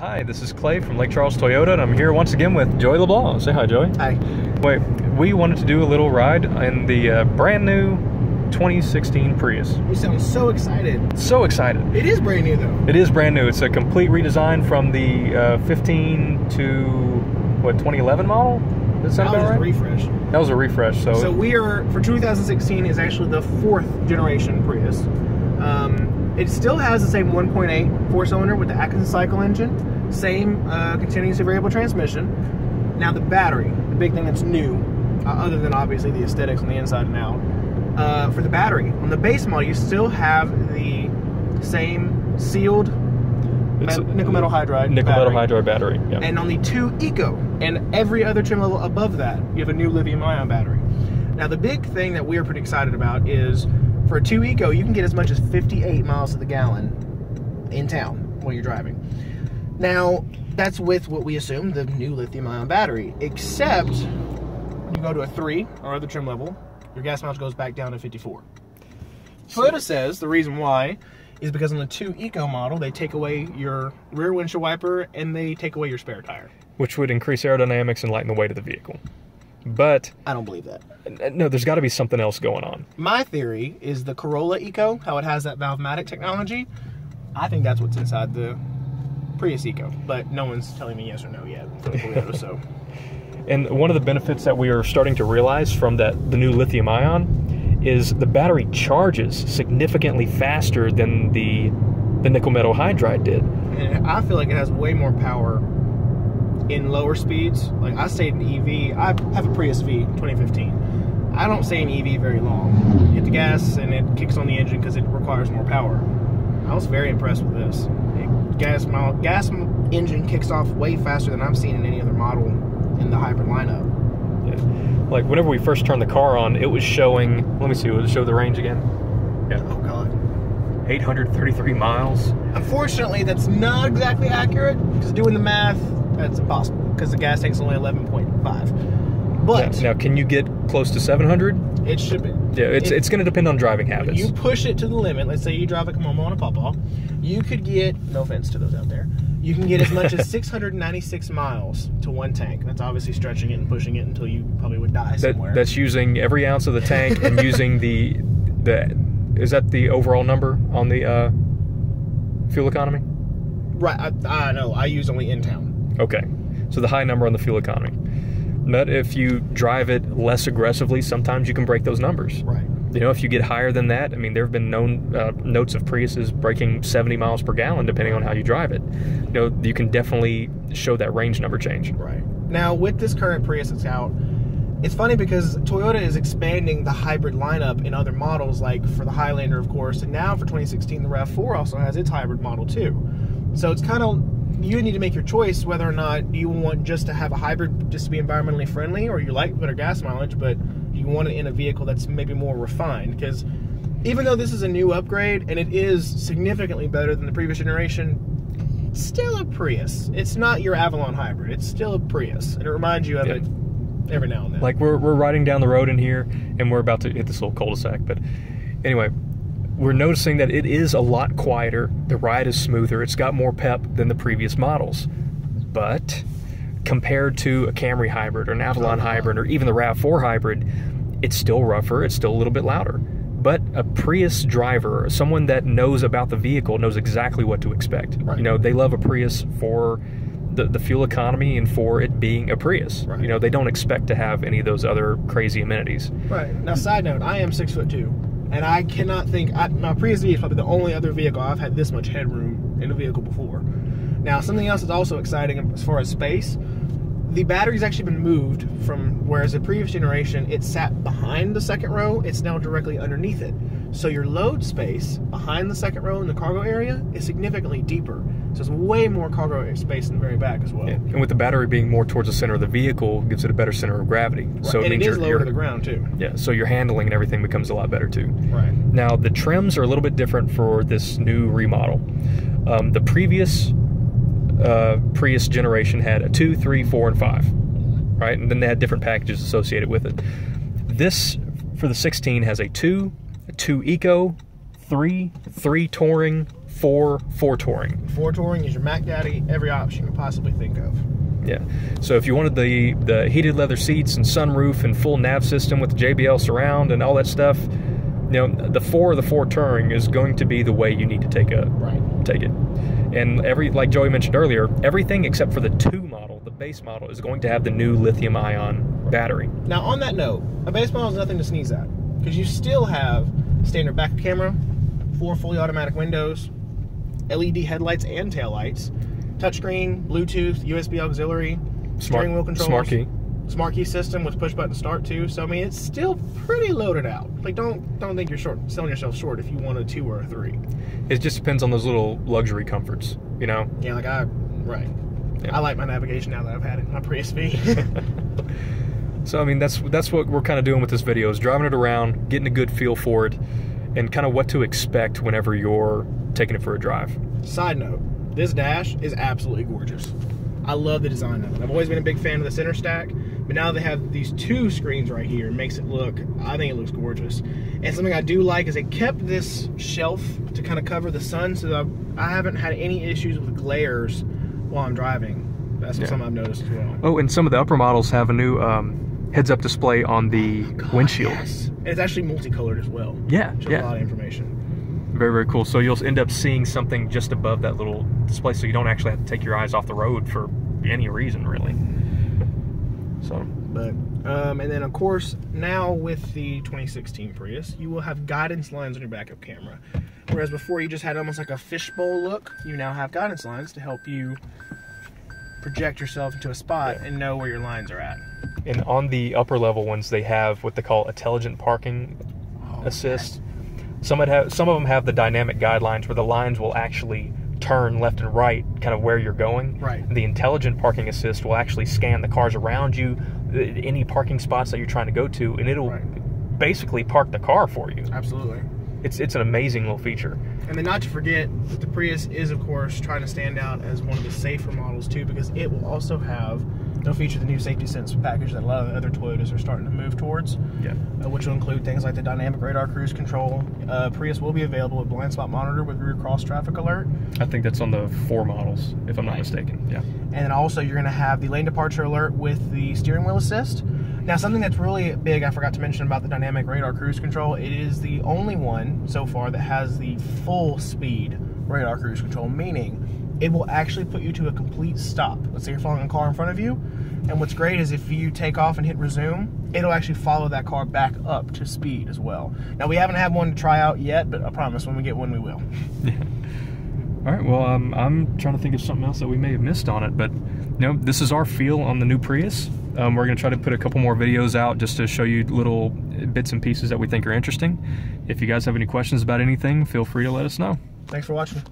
Hi, this is Clay from Lake Charles Toyota, and I'm here once again with Joey LeBlanc. Say hi, Joey. Hi. Wait, we wanted to do a little ride in the brand new 2016 Prius. You sound so excited. So excited. It is brand new, though. It is brand new. It's a complete redesign from the 15 to, what, 2011 model? Does that sound about right? That was a refresh. That was a refresh. So we are, for 2016, is actually the 4th generation Prius. It still has the same 1.8 4-cylinder with the Atkinson cycle engine, same continuously variable transmission. Now the battery, the big thing that's new, other than obviously the aesthetics on the inside and out, for the battery, on the base model you still have the same sealed nickel metal hydride battery. Yeah. And on the 2 Eco and every other trim level above that, you have a new lithium-ion battery. Now the big thing that we are pretty excited about is for a 2 Eco, you can get as much as 58 miles to the gallon in town while you're driving. Now, that's with what we assume, the new lithium-ion battery, except when you go to a 3 or other trim level, your gas mileage goes back down to 54. Toyota says the reason why is because on the 2 Eco model, they take away your rear windshield wiper and they take away your spare tire. Which would increase aerodynamics and lighten the weight of the vehicle. But I don't believe that. No, there's got to be something else going on. My theory is the Corolla Eco, how it has that Valvematic technology. I think that's what's inside the Prius Eco, but no one's telling me yes or no yet for the Toyota. So. And one of the benefits that we are starting to realize from the new lithium-ion is the battery charges significantly faster than the nickel metal hydride did. And I feel like it has way more power in lower speeds. Like I stayed in EV. I have a Prius V 2015. I don't stay in EV very long. You hit the gas and it kicks on the engine because it requires more power. I was very impressed with this. Gas engine kicks off way faster than I've seen in any other model in the hybrid lineup. Yeah. Like whenever we first turned the car on, it was showing, let me see, will it show the range again? Yeah. Oh God. 833 miles. Unfortunately, that's not exactly accurate, because doing the math, that's impossible, because the gas tank's only 11.5. But now, can you get close to 700? It should be. Yeah, it's going to depend on driving habits. When you push it to the limit, let's say you drive like a Momo and a Pawpaw, you could get, no offense to those out there, you can get as much as 696 miles to one tank. That's obviously stretching it and pushing it until you probably would die somewhere. That's using every ounce of the tank and using the is that the overall number on the fuel economy? Right, I know. I use only in town. Okay, so the high number on the fuel economy. But if you drive it less aggressively, sometimes you can break those numbers. Right. You know, if you get higher than that, I mean, there have been known notes of Priuses breaking 70 miles per gallon depending on how you drive it. You know, you can definitely show that range number change. Right. Now, with this current Prius that's out, it's funny because Toyota is expanding the hybrid lineup in other models, like for the Highlander, of course, and now for 2016, the RAV4 also has its hybrid model too. So it's kind of, you need to make your choice whether or not you want just to have a hybrid just to be environmentally friendly, or you like better gas mileage, but you want it in a vehicle that's maybe more refined. Because even though this is a new upgrade, and it is significantly better than the previous generation, it's still a Prius. It's not your Avalon hybrid. It's still a Prius, and it reminds you of it every now and then. Like we're riding down the road in here, and we're about to hit this little cul-de-sac, but anyway, we're noticing that it is a lot quieter. The ride is smoother. It's got more pep than the previous models. But compared to a Camry hybrid or an Avalon hybrid or even the RAV4 hybrid, it's still rougher. It's still a little bit louder. But a Prius driver, someone that knows about the vehicle, knows exactly what to expect. Right. You know, they love a Prius for the fuel economy and for it being a Prius. Right. You know, they don't expect to have any of those other crazy amenities. Right. Now, side note, I am 6'2", and I cannot think, my Prius V is probably the only other vehicle I've had this much headroom in a vehicle before. Now, something else that's also exciting as far as space, the battery's actually been moved from, whereas the previous generation, it sat behind the second row, it's now directly underneath it. So your load space behind the second row in the cargo area is significantly deeper. So there's way more cargo space in the very back as well. Yeah. And with the battery being more towards the center of the vehicle, it gives it a better center of gravity. Right. So and it is lower to the ground too. Yeah, so your handling and everything becomes a lot better too. Right. Now, the trims are a little bit different for this new remodel. The previous Prius generation had a 2, 3, 4, and 5, right? And then they had different packages associated with it. This, for the 16, has a 2 Eco, 3 Touring, for touring. For touring is your Mac Daddy, every option you can possibly think of. Yeah. So if you wanted the heated leather seats and sunroof and full nav system with the JBL surround and all that stuff, you know, the 4 touring is going to be the way you need to take it. And like Joey mentioned earlier, everything except for the 2 model, the base model, is going to have the new lithium-ion battery. Now, on that note, a base model is nothing to sneeze at, because you still have standard backup camera, 4 fully automatic windows, LED headlights and taillights, touchscreen, Bluetooth, USB auxiliary, steering wheel controls, smart key system with push button start too. So I mean, it's still pretty loaded out. Like, don't think you're selling yourself short if you want a 2 or a 3. It just depends on those little luxury comforts, you know. Yeah, like I like my navigation now that I've had it in my Prius V. So I mean, that's what we're kind of doing with this video, is driving it around, getting a good feel for it, and kind of what to expect whenever you're taking it for a drive. Side note, this dash is absolutely gorgeous. I love the design of it. I've always been a big fan of the center stack, but now they have these 2 screens right here. It makes it look, I think it looks gorgeous. And something I do like is they kept this shelf to kind of cover the sun, so I haven't had any issues with glares while I'm driving. That's something I've noticed as well. Oh, and some of the upper models have a new heads-up display on the windshield. Yes. And it's actually multicolored as well. Yeah, Shows a lot of information. Very, very cool. So you'll end up seeing something just above that little display, so you don't actually have to take your eyes off the road for any reason, really. So, but and then of course, now with the 2016 Prius, you will have guidance lines on your backup camera, whereas before you just had almost like a fishbowl look. You now have guidance lines to help you project yourself into a spot and know where your lines are at. And on the upper level ones, they have what they call intelligent parking assist. Some of them have the dynamic guidelines where the lines will actually turn left and right, kind of where you're going. Right. The intelligent parking assist will actually scan the cars around you, any parking spots that you're trying to go to, and it'll basically park the car for you. Absolutely. It's an amazing little feature. And then not to forget that the Prius is, of course, trying to stand out as one of the safer models too, because it will also have, it'll feature the new safety sense package that a lot of the other Toyotas are starting to move towards. Yeah. Which will include things like the dynamic radar cruise control. Prius will be available with blind spot monitor with rear cross traffic alert. I think that's on the 4 models, if I'm not mistaken. Yeah. And then also you're going to have the lane departure alert with the steering wheel assist. Now, something that's really big I forgot to mention about the dynamic radar cruise control, it is the only one so far that has the full speed radar cruise control, meaning it will actually put you to a complete stop. Let's say you're following a car in front of you, and what's great is if you take off and hit resume, it'll actually follow that car back up to speed as well. Now, we haven't had one to try out yet, but I promise when we get one, we will. Yeah. All right, well, I'm trying to think of something else that we may have missed on it, but this is our feel on the new Prius. We're going to try to put a couple more videos out just to show you little bits and pieces that we think are interesting. If you guys have any questions about anything, feel free to let us know. Thanks for watching.